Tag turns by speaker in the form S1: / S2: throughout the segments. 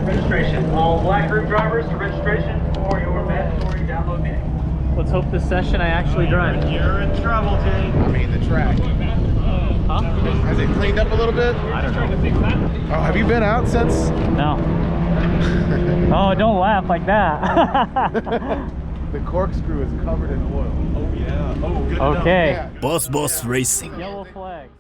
S1: and registration. All black group drivers to registration for your mandatory download meeting.
S2: Let's hope this session I actually drive.
S3: You're in trouble, Jake.
S4: I mean, the track.
S2: Huh?
S4: Has it cleaned up a little bit?
S2: I don't know.
S4: Oh, have you been out since?
S2: No. Oh, don't laugh like that.
S4: The corkscrew is covered in oil.
S3: Oh, yeah. Oh, good
S2: Okay.
S4: Yeah.
S5: Boss Racing.
S2: Yellow flag.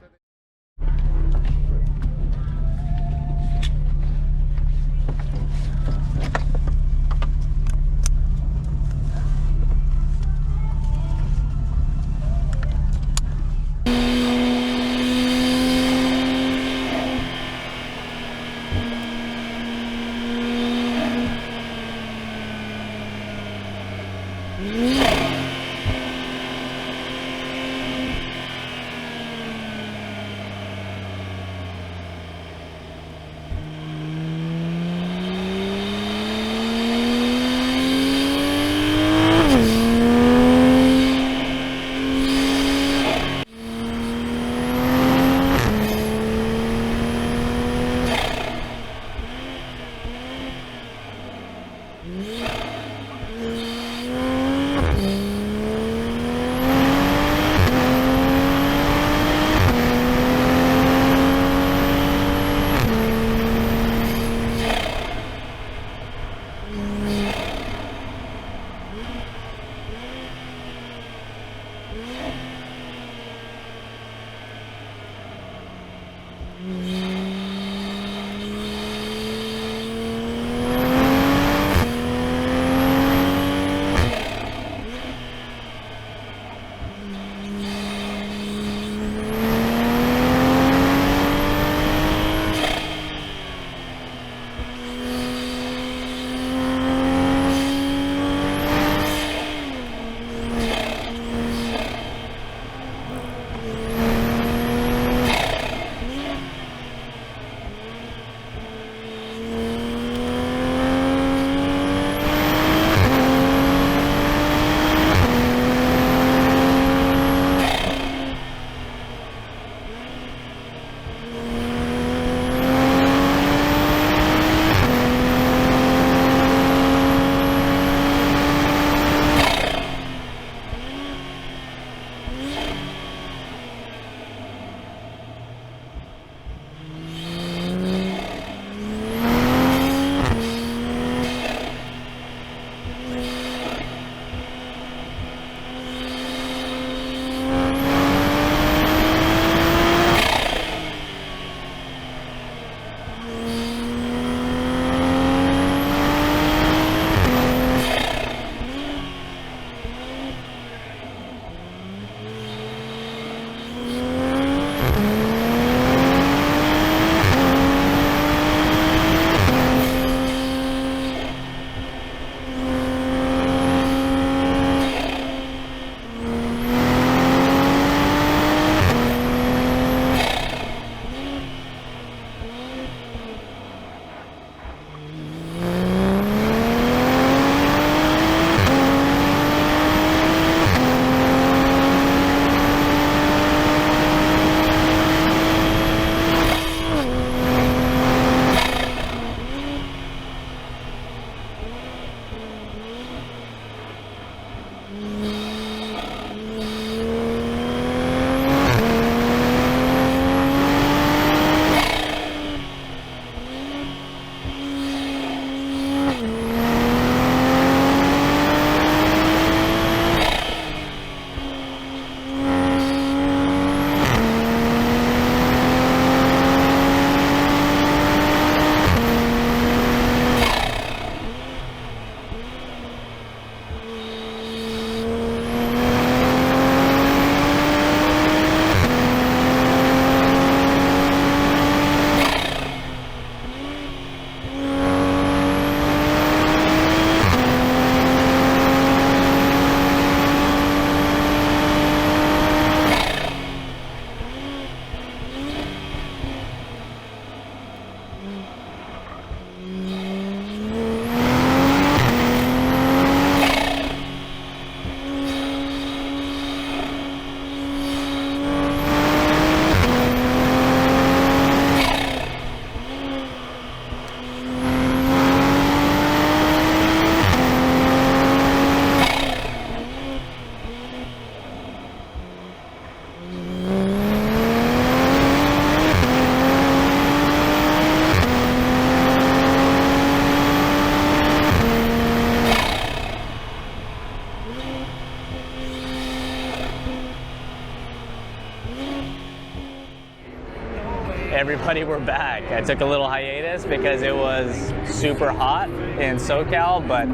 S5: everybody, we're back. I took a little hiatus because it was super hot in SoCal, but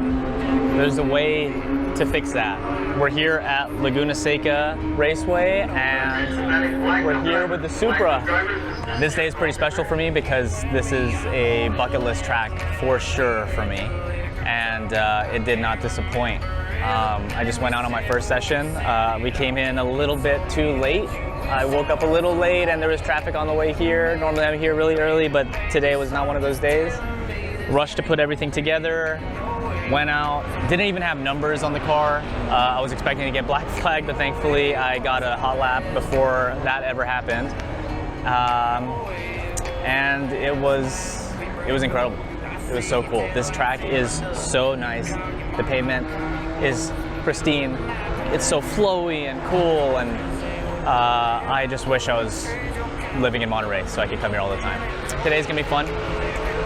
S5: there's a way to fix that. We're here at Laguna Seca Raceway, and we're here with the Supra. This day is pretty special for me because this is a bucket list track for sure for me, and it did not disappoint. I just went out on my first session. We came in a little bit too late. I woke up a little late and there was traffic on the way here. Normally I'm here really early, but today was not one of those days. Rushed to put everything together, went out, didn't even have numbers on the car. I was expecting to get black flag, but thankfully I got a hot lap before that ever happened. And it was incredible. It was so cool. This track is so nice. The pavement is pristine. It's so flowy and cool, and I just wish I was living in Monterey so I could come here all the time. Today's gonna be fun.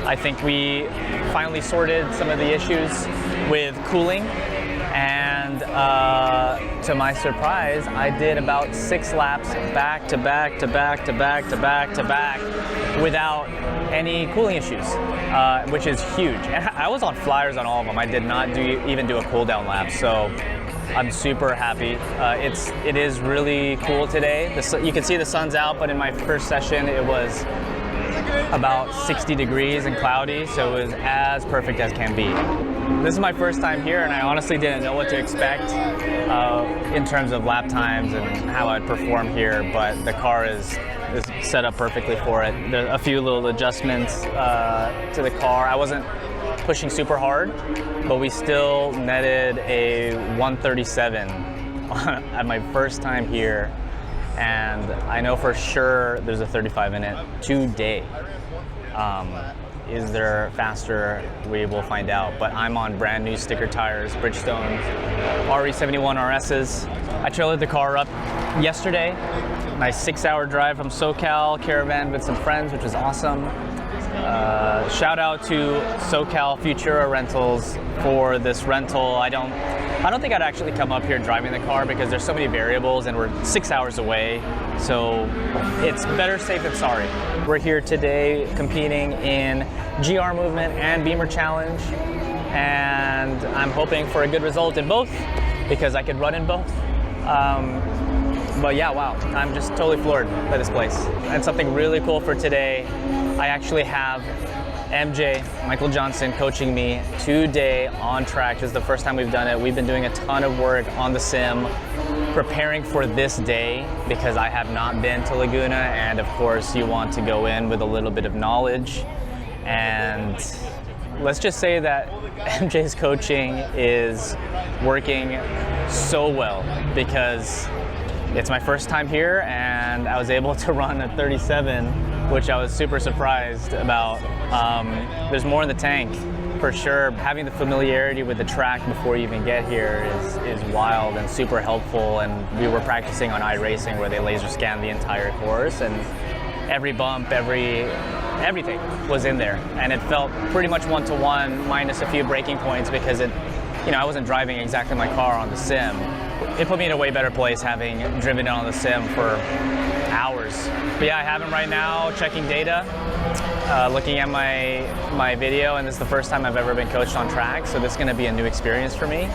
S5: I think we finally sorted some of the issues with cooling, and to my surprise, I did about 6 laps back to back to back to back to back to back without any cooling issues, which is huge. And I was on flyers on all of them. I did not even do a cool down lap, so I'm super happy. It is really cool today. You can see the sun's out, but in my first session it was about 60 degrees and cloudy, so it was as perfect as can be. This is my first time here, and I honestly didn't know what to expect in terms of lap times and how I'd perform here, but the car is set up perfectly for it. There are a few little adjustments to the car. I wasn't pushing super hard, but we still netted a 137 at my first time here, and I know for sure there's a 35 in it today. Is there faster? We will find out, but I'm on brand new sticker tires, Bridgestone RE71 RSs. I trailered the car up yesterday. Nice 6-hour drive from SoCal, caravan with some friends, which was awesome. Shout out to SoCal Futura Rentals for this rental. I don't think I'd actually come up here driving the car because there's so many variables and we're 6 hours away. So it's better safe than sorry. We're here today competing in GR movement and Bimmer challenge. And I'm hoping for a good result in both because I could run in both. But yeah, wow, I'm just totally floored by this place. And something really cool for today, I actually have MJ, Michael Johnson, coaching me today on track. This is the first time we've done it. We've been doing a ton of work on the sim, preparing for this day because I have not been to Laguna, and of course you want to go in with a little bit of knowledge. And let's just say that MJ's coaching is working so well because it's my first time here and I was able to run a 37, which I was super surprised about. There's more in the tank for sure. Having the familiarity with the track before you even get here is wild and super helpful. And we were practicing on iRacing where they laser scan the entire course, and every bump, everything was in there. And it felt pretty much one-to-one minus a few braking points because I wasn't driving exactly my car on the sim. It put me in a way better place having driven it on the sim for hours. But yeah, I have him right now checking data, looking at my video, and this is the first time I've ever been coached on track, so this is gonna be a new experience for me.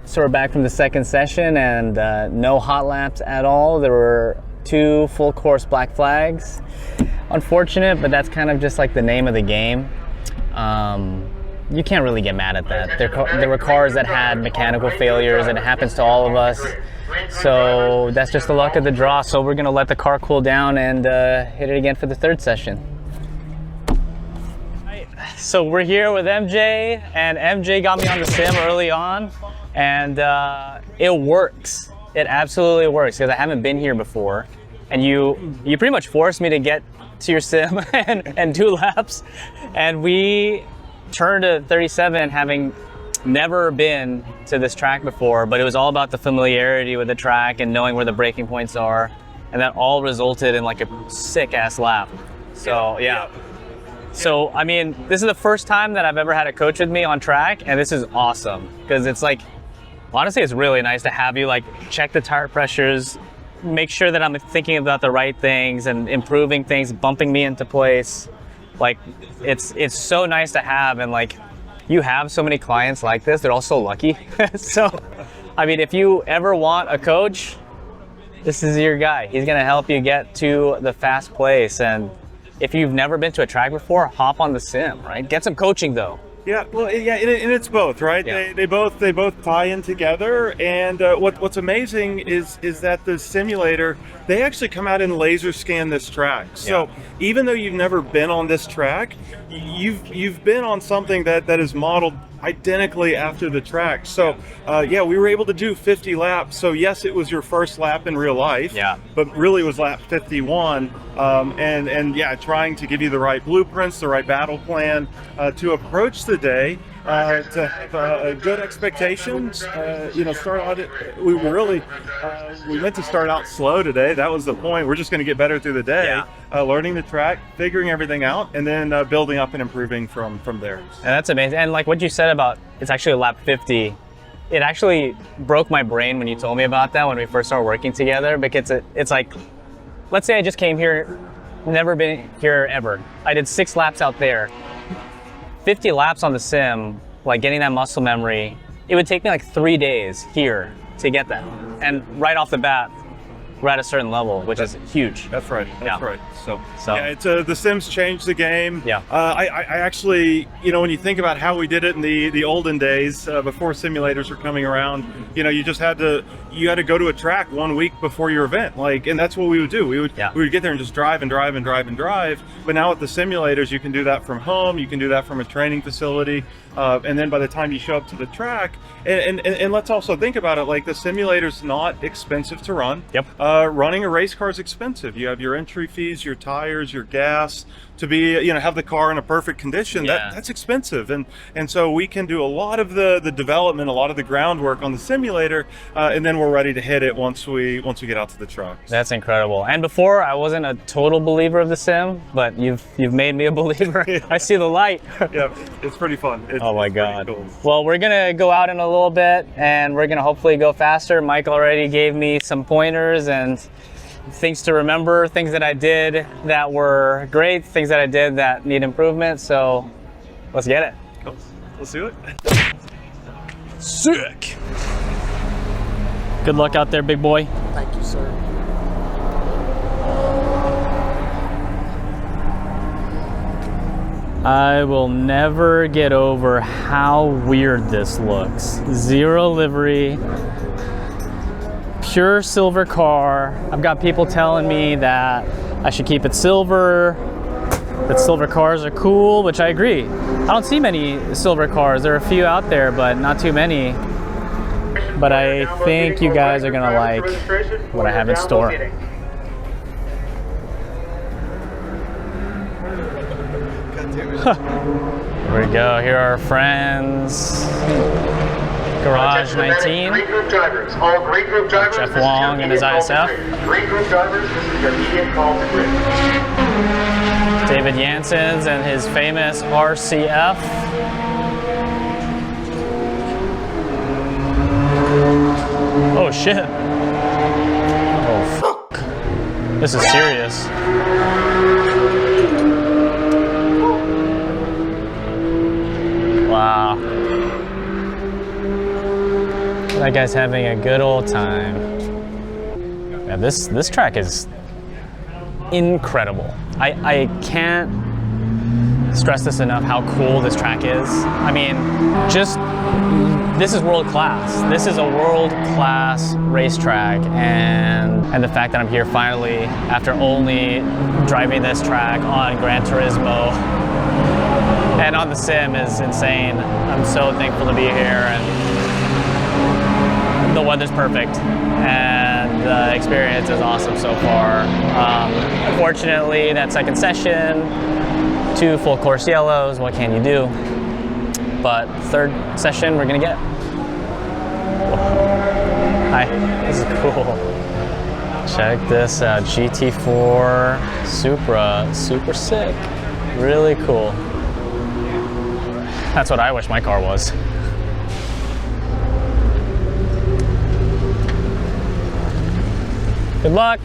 S5: So we're back from the second session, and no hot laps at all. There were 2 full course black flags. Unfortunate, but that's kind of just like the name of the game. You can't really get mad at that. There were cars that had mechanical failures, and it happens to all of us. So that's just the luck of the draw. So we're gonna let the car cool down and hit it again for the third session. So we're here with MJ, and MJ got me on the sim early on, and it works. It absolutely works, because I haven't been here before, and you pretty much forced me to get to your sim and do laps, and we turned to 37 having never been to this track before, but it was all about the familiarity with the track and knowing where the braking points are, and that all resulted in like a sick ass lap. So yeah. So, I mean, this is the first time that I've ever had a coach with me on track, and this is awesome, because it's like, honestly, it's really nice to have you like check the tire pressures, make sure that I'm thinking about the right things and improving things, bumping me into place. Like, it's so nice to have, and like, you have so many clients like this, they're all so lucky. So, I mean, if you ever want a coach, this is your guy. He's gonna help you get to the fast place, and if you've never been to a track before, hop on the sim, right? Get some coaching though.
S3: Yeah, well, yeah, and it's both, right?
S5: Yeah.
S3: They both tie in together. And what's amazing is that the simulator, they actually come out and laser scan this track. So even though you've never been on this track, you've been on something that is modeled identically after the track. So yeah, we were able to do 50 laps. So yes, it was your first lap in real life.
S5: Yeah.
S3: But really it was lap 51. And yeah, trying to give you the right blueprints, the right battle plan to approach the day. To have good expectations, you know, start out. We really we meant to start out slow today. That was the point. We're just going to get better through the day, learning the track, figuring everything out, and then building up and improving from there.
S5: And that's amazing. And like what you said about it's actually lap 50, it actually broke my brain when you told me about that when we first started working together, because it's like, let's say I just came here, never been here ever. I did 6 laps out there. 50 laps on the sim, like getting that muscle memory, it would take me like 3 days here to get that. And right off the bat, we're at a certain level, which is huge.
S3: That's right. That's right. So yeah, it's the Sims changed the game.
S5: Yeah.
S3: I actually, you know, when you think about how we did it in the olden days, before simulators were coming around, you know, you had to go to a track 1 week before your event, like, and that's what we would do. We would get there and just drive and drive and drive and drive. But now with the simulators, you can do that from home. You can do that from a training facility, and then by the time you show up to the track, and let's also think about it, like the simulator's not expensive to run.
S5: Yep.
S3: Running a race car is expensive. You have your entry fees, your tires, your gas, to be, you know, have the car in a perfect condition. That's expensive, and so we can do a lot of the development, a lot of the groundwork on the simulator, and then we're ready to hit it once we get out to the truck.
S5: That's incredible. And before, I wasn't a total believer of the sim, but you've made me a believer. I see the light.
S3: Yeah, it's pretty fun.
S5: Oh my God.
S3: Cool.
S5: Well, we're gonna go out in a little bit, and we're gonna hopefully go faster. Mike already gave me some pointers and things to remember, things that I did that were great, things that I did that need improvement. So let's get it.
S3: Cool. Let's do it.
S5: Sick. Good luck out there, big boy.
S4: Thank you, sir.
S2: I will never get over how weird this looks. Zero livery, pure silver car. I've got people telling me that I should keep it silver, that silver cars are cool, which I agree. I don't see many silver cars. There are a few out there, but not too many. But I think you guys are gonna like what I have in store. Here we go. Here are our friends. Garage 19.
S1: Green group drivers. All green group drivers.
S2: Jeff Wong and his ISF.
S1: Green group drivers, this is your immediate call to grid.
S2: David Janssens and his famous RCF. Oh shit. Oh fuck. This is serious. That guy's having a good old time. Yeah, this track is incredible. I can't stress this enough how cool this track is. I mean, this is world class. This is a world class racetrack, and the fact that I'm here finally after only driving this track on Gran Turismo and on the sim is insane. I'm so thankful to be here, and the weather's perfect, and the experience is awesome so far. Unfortunately, that second session, 2 full course yellows, what can you do? But third session, we're gonna get. Hi, this is cool. Check this out, GT4 Supra, super sick, really cool. That's what I wish my car was. Good luck.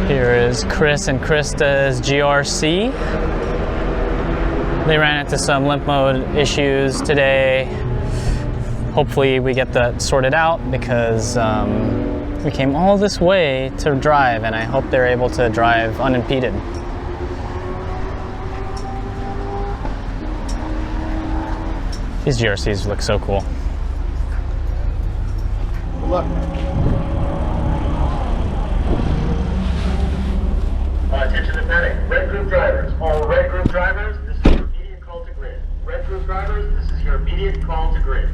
S2: Here is Chris and Krista's GRC. They ran into some limp mode issues today. Hopefully we get that sorted out because we came all this way to drive, and I hope they're able to drive unimpeded. These GRCs look so cool.
S4: Good luck.
S1: Attention to panic. Red group drivers. All red group drivers, this is your immediate call to grid. Red group drivers, this is your immediate call to grid.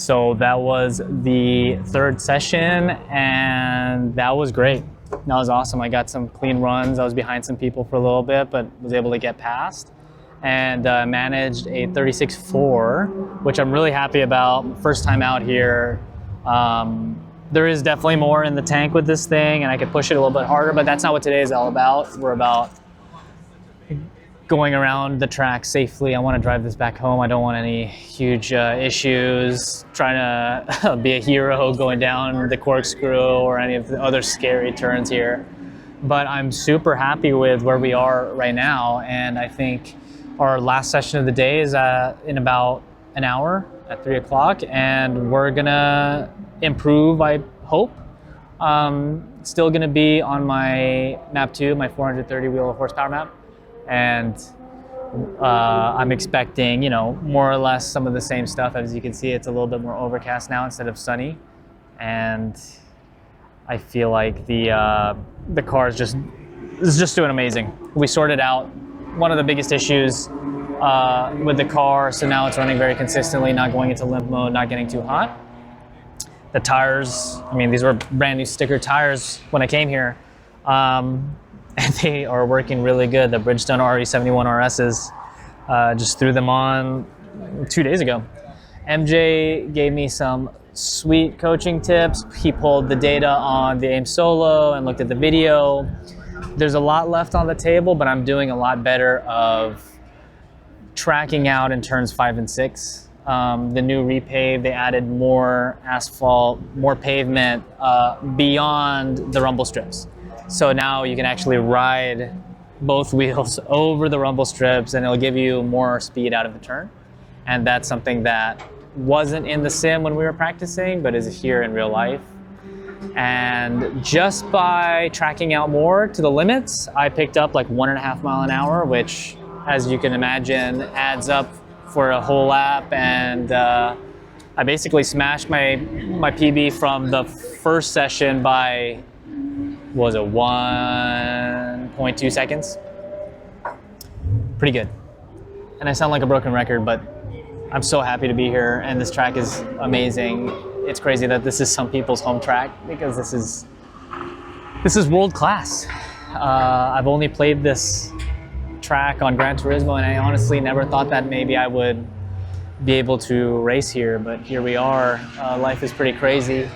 S2: So that was the third session, and that was great. That was awesome. I got some clean runs. I was behind some people for a little bit, but was able to get past, and managed a 36.4, which I'm really happy about. First time out here. There is definitely more in the tank with this thing, and I could push it a little bit harder, but that's not what today is all about. We're about going around the track safely. I want to drive this back home. I don't want any huge issues trying to be a hero going down the corkscrew or any of the other scary turns here. But I'm super happy with where we are right now, and I think our last session of the day is in about an hour at 3 o'clock, and we're gonna improve, I hope. Still gonna be on my map 2, my 430 wheel horsepower map, and I'm expecting, you know, more or less some of the same stuff. As you can see, it's a little bit more overcast now instead of sunny, and I feel like the car is just doing amazing. We sorted out one of the biggest issues with the car, so now it's running very consistently, not going into limp mode, not getting too hot. The tires, I mean, these were brand new sticker tires when I came here, and they are working really good. The Bridgestone RE71 RSs, just threw them on 2 days ago. MJ gave me some sweet coaching tips. He pulled the data on the AIM Solo and looked at the video. There's a lot left on the table, but I'm doing a lot better of tracking out in turns 5 and 6. The new repave, they added more asphalt, more pavement beyond the rumble strips. So now you can actually ride both wheels over the rumble strips, and it'll give you more speed out of the turn. And that's something that wasn't in the sim when we were practicing, but is here in real life. And just by tracking out more to the limits, I picked up like 1.5 miles an hour, which, as you can imagine, adds up for a whole lap. And I basically smashed my PB from the first session by, what was it, 1.2 seconds? Pretty good. And I sound like a broken record, but I'm so happy to be here, and this track is amazing. It's crazy that this is some people's home track, because this is world class. I've only played this track on Gran Turismo, and I honestly never thought that maybe I would be able to race here, but here we are. Life is pretty crazy,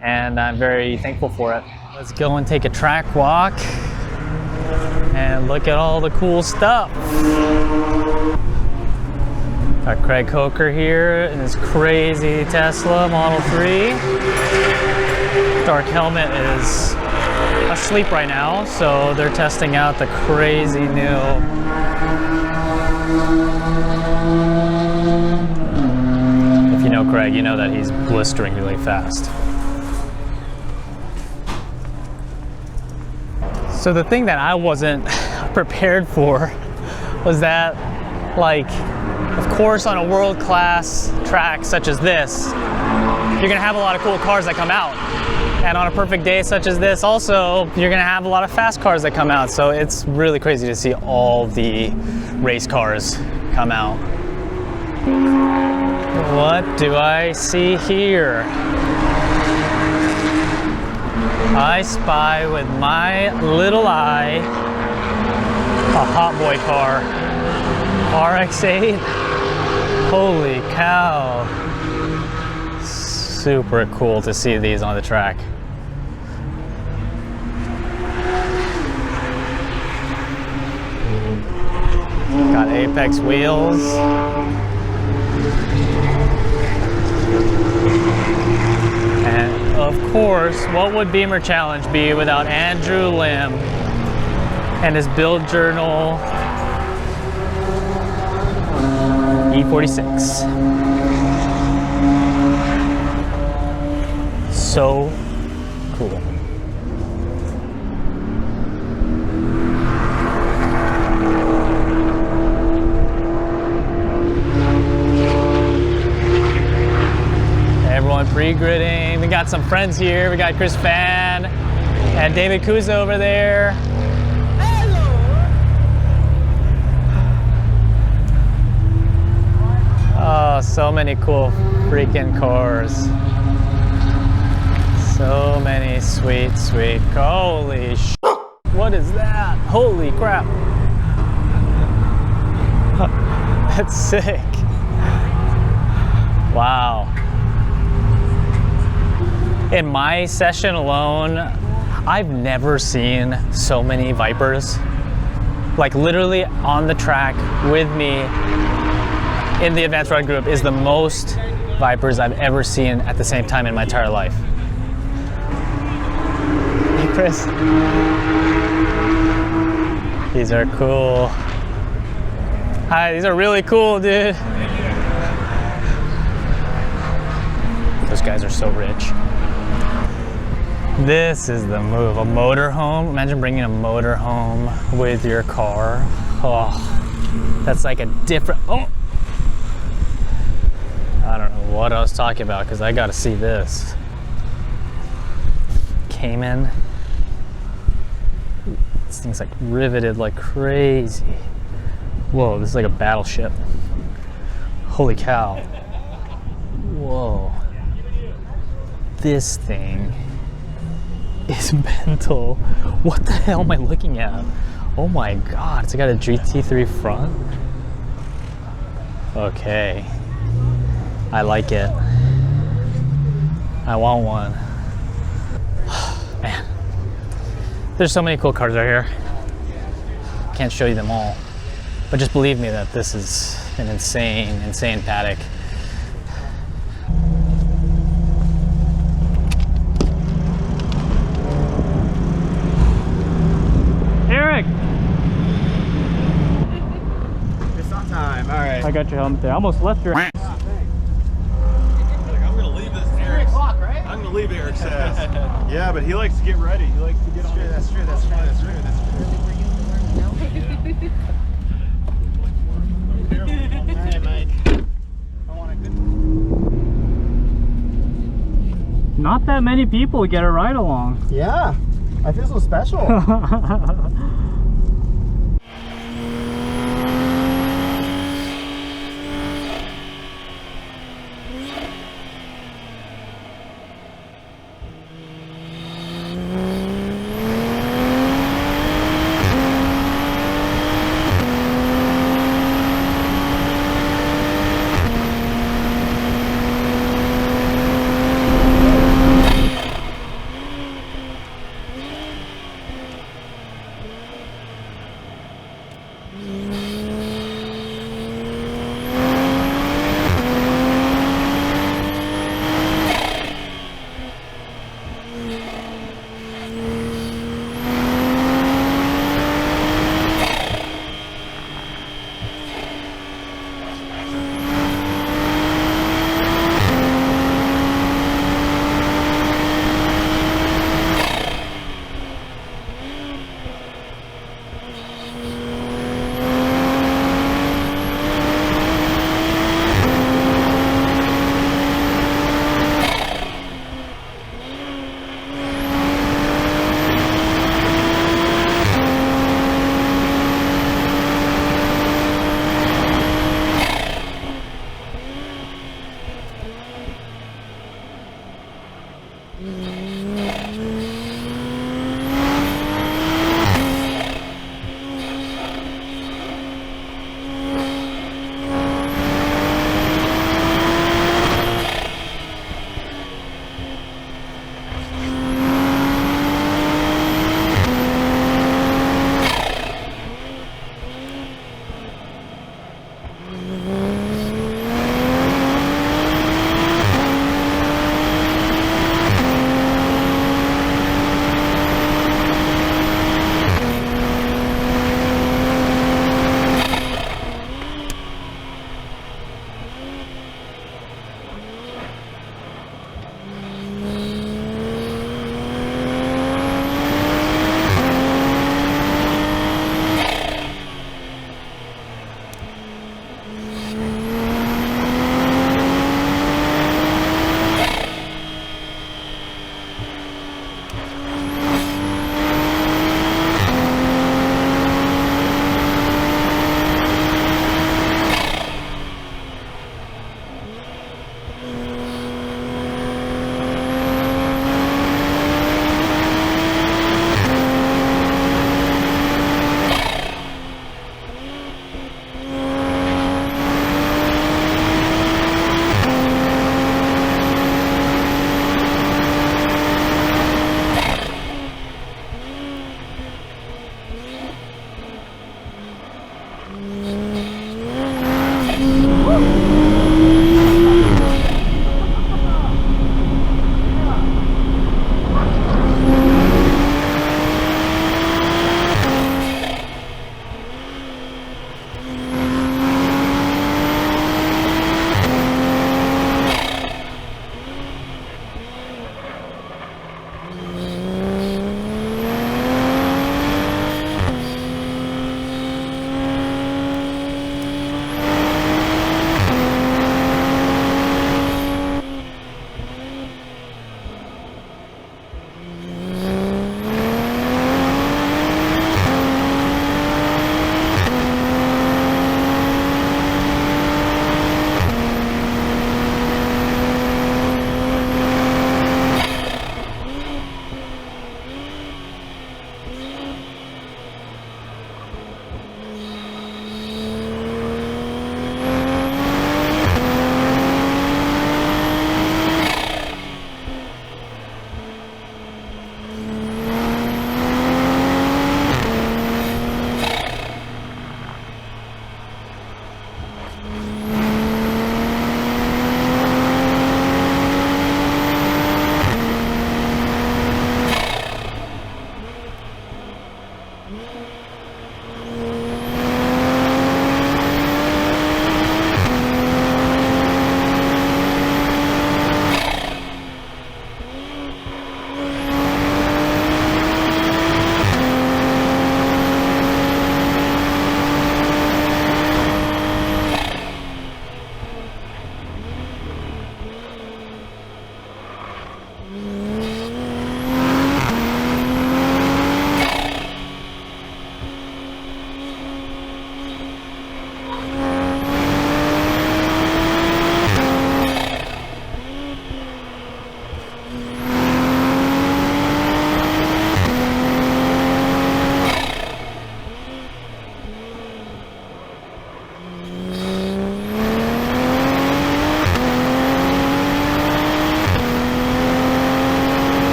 S2: and I'm very thankful for it. Let's go and take a track walk and look at all the cool stuff. Got Craig Coker here in his crazy Tesla Model 3. Dark Helmet is asleep right now, so they're testing out the crazy new If you know Craig, you know that he's blistering really fast. So the thing that I wasn't prepared for was that, like, of course, on a world-class track such as this, you're gonna have a lot of cool cars that come out. And on a perfect day such as this, also, you're gonna have a lot of fast cars that come out. So it's really crazy to see all the race cars come out. What do I see here? I spy with my little eye a Hot Boy car. RX-8. Holy cow. Super cool to see these on the track. Got Apex wheels. And of course, what would Bimmer Challenge be without Andrew Lim and his build journal E46. So cool. Everyone pre-gridding. We got some friends here. We got Chris Fan and David Kuza over there. Oh, so So many cool freaking cars. So many sweet, sweet. Holy sh! What is that? Holy crap! That's sick. Wow. In my session alone, I've never seen so many Vipers. Like literally on the track with me in the advanced ride group is the most Vipers I've ever seen at the same time in my entire life. Hey Chris. These are cool. Hi, these are really cool, dude. Those guys are so rich. This is the move, a motorhome. Imagine bringing a motorhome with your car. Oh, that's like a different, oh. I don't know what I was talking about because I gotta see this. Cayman. This thing's like riveted like crazy. Whoa, this is like a battleship. Holy cow. Whoa. This thing is mental. What the hell am I looking at? Oh my god, it's got a GT3 front. Okay. I like it. I want one. Man. There's so many cool cars out here. Can't show you them all. But just believe me that this is an insane, insane paddock. Eric!
S4: It's not time. All right.
S2: I got your helmet there. I almost left your
S3: I'm gonna leave this. Eric's, right? I'm gonna leave Eric's ass. Yeah, but he likes to get ready. He likes to get on.
S4: That's true. That's true. That's true. That's true. Hey, Mike. I want a good.
S2: Not that many people get a ride along.
S4: Yeah, I feel so special.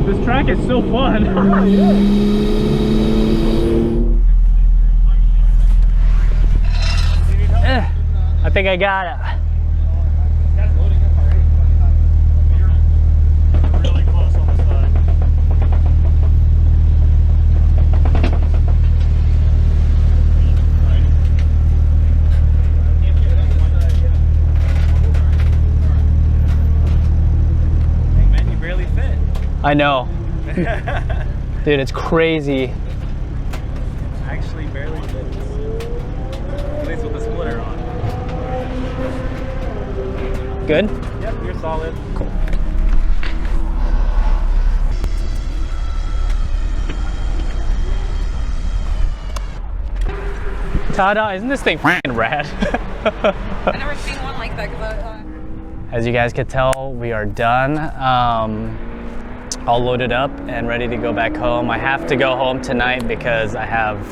S2: This track is so fun. I think I got it.
S3: Really close on the side. Man, you barely fit.
S2: I know. Dude, it's crazy.
S3: Actually barely fits. At least with the splitter on.
S2: Good?
S3: Yep, you're solid.
S2: Cool. Ta-da, isn't this thing f***ing rad?
S6: I've never seen one like that because
S2: As you guys could tell, we are done. All loaded up and ready to go back home. I have to go home tonight because I have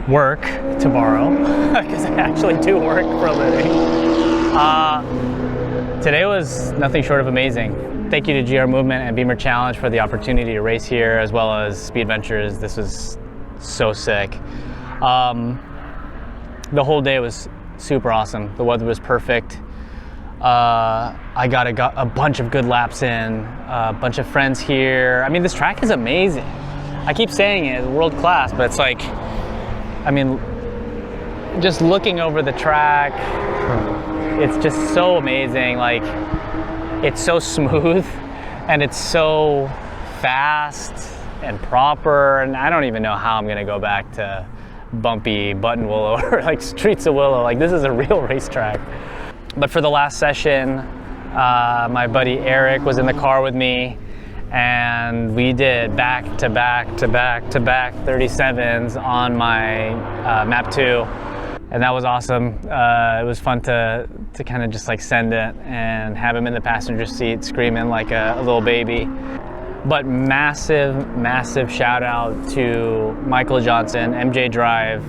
S2: work tomorrow, because I actually do work for a living. Today was nothing short of amazing. Thank you to GR Movement and Bimmer Challenge for the opportunity to race here, as well as Speed Ventures. This was so sick. The whole day was super awesome. The weather was perfect. I got a bunch of good laps in, a bunch of friends here. I mean, this track is amazing. I keep saying it, it's world class, but it's like, I mean, just looking over the track, it's just so amazing. Like, it's so smooth and it's so fast and proper, and I don't even know how I'm gonna go back to bumpy Button Willow or like Streets of Willow. Like, this is a real racetrack. But for the last session, my buddy Eric was in the car with me, and we did back to back 37s on my map 2, and that was awesome. It was fun to kind of just like send it and have him in the passenger seat screaming like a little baby. But massive shout out to Michael Johnson, MJ Drive,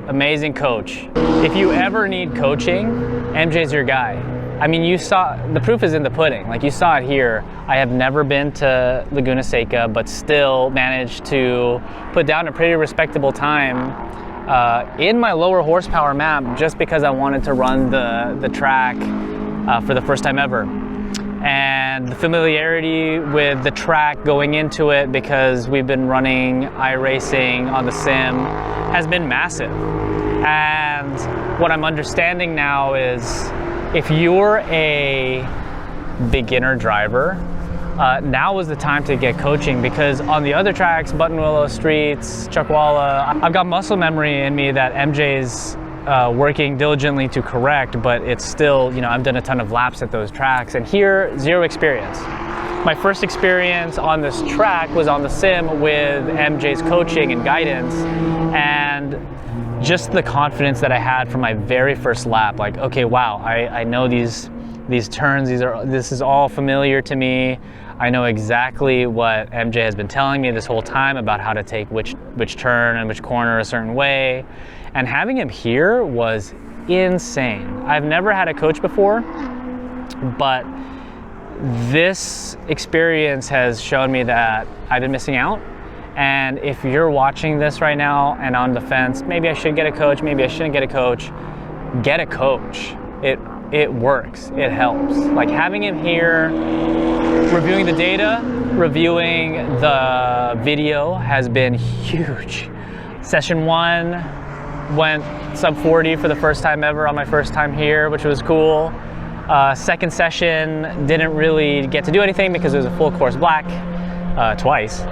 S2: amazing coach. If you ever need coaching, MJ's your guy.
S5: I mean, you saw, the proof is in the pudding. Like, you saw it here. I have never been to Laguna Seca, but still managed to put down a pretty respectable time in my lower horsepower map, just because I wanted to run the track for the first time ever. And the familiarity with the track going into it, because we've been running iRacing on the sim, has been massive. And what I'm understanding now is, if you're a beginner driver, now is the time to get coaching, because on the other tracks, Buttonwillow, Streets, Chuckwalla, I've got muscle memory in me that MJ's working diligently to correct, but it's still, you know, I've done a ton of laps at those tracks, and here, zero experience. My first experience on this track was on the sim with MJ's coaching and guidance, and just the confidence that I had from my very first lap, like, okay, wow, I know these turns, this is all familiar to me. I know exactly what MJ has been telling me this whole time about how to take which turn and which corner a certain way. And having him here was insane. I've never had a coach before, but this experience has shown me that I've been missing out. And if you're watching this right now and on the fence, maybe I should get a coach, maybe I shouldn't get a coach, get a coach. It works, it helps. Like, having him here, reviewing the data, reviewing the video has been huge. Session 1 went sub 40 for the first time ever on my first time here, which was cool. Second session didn't really get to do anything because it was a full course black twice.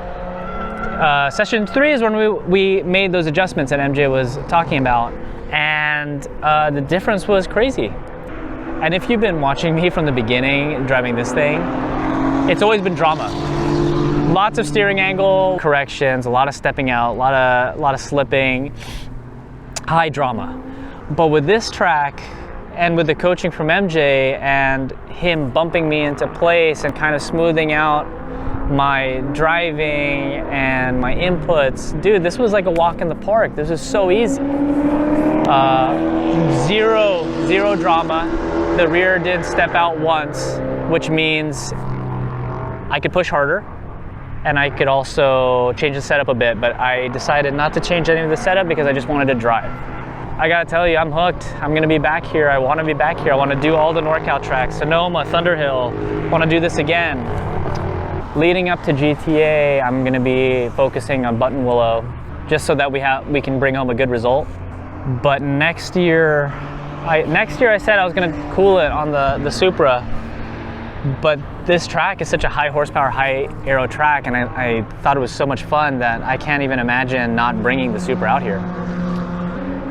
S5: Session 3 is when we made those adjustments that MJ was talking about, and the difference was crazy. And if you've been watching me from the beginning driving this thing, it's always been drama. Lots of steering angle corrections, a lot of stepping out, a lot of slipping, high drama. But with this track, and with the coaching from MJ and him bumping me into place and kind of smoothing out my driving and my inputs, dude, this was like a walk in the park. This was so easy. Zero drama. The rear did step out once, which means I could push harder, and I could also change the setup a bit, but I decided not to change any of the setup because I just wanted to drive. I gotta tell you, I'm hooked. I'm gonna be back here. I wanna be back here. I wanna do all the NorCal tracks, Sonoma, Thunderhill, wanna do this again. Leading up to GTA, I'm gonna be focusing on Buttonwillow, just so that we can bring home a good result. But next year I said I was gonna cool it on the Supra, but this track is such a high horsepower, high aero track, and I thought it was so much fun that I can't even imagine not bringing the Supra out here.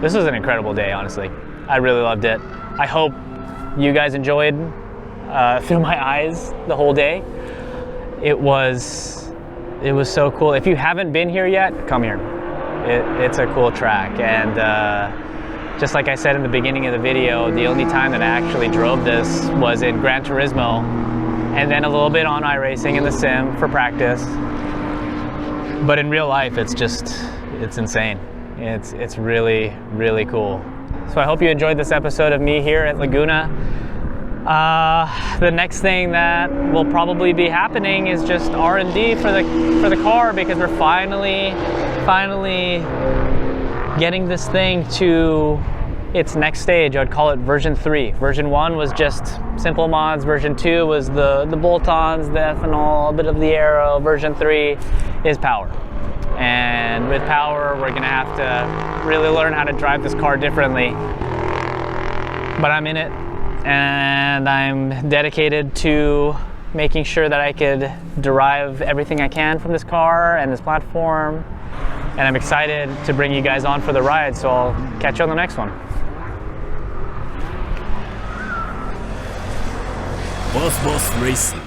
S5: This was an incredible day, honestly. I really loved it. I hope you guys enjoyed through my eyes the whole day. It was so cool. If you haven't been here yet, come here. It's a cool track, and just like I said in the beginning of the video, the only time that I actually drove this was in Gran Turismo, and then a little bit on iRacing in the sim for practice. But in real life, it's insane. It's really, really cool. So I hope you enjoyed this episode of me here at Laguna. The next thing that will probably be happening is just R&D for the car, because we're finally getting this thing to its next stage. I would call it version 3. Version 1 was just simple mods. Version 2 was the bolt-ons, the ethanol, a bit of the aero. Version 3 is power. And with power, we're gonna have to really learn how to drive this car differently. But I'm in it, and I'm dedicated to making sure that I could derive everything I can from this car and this platform. And I'm excited to bring you guys on for the ride, so I'll catch you on the next one.
S7: Boss Racing.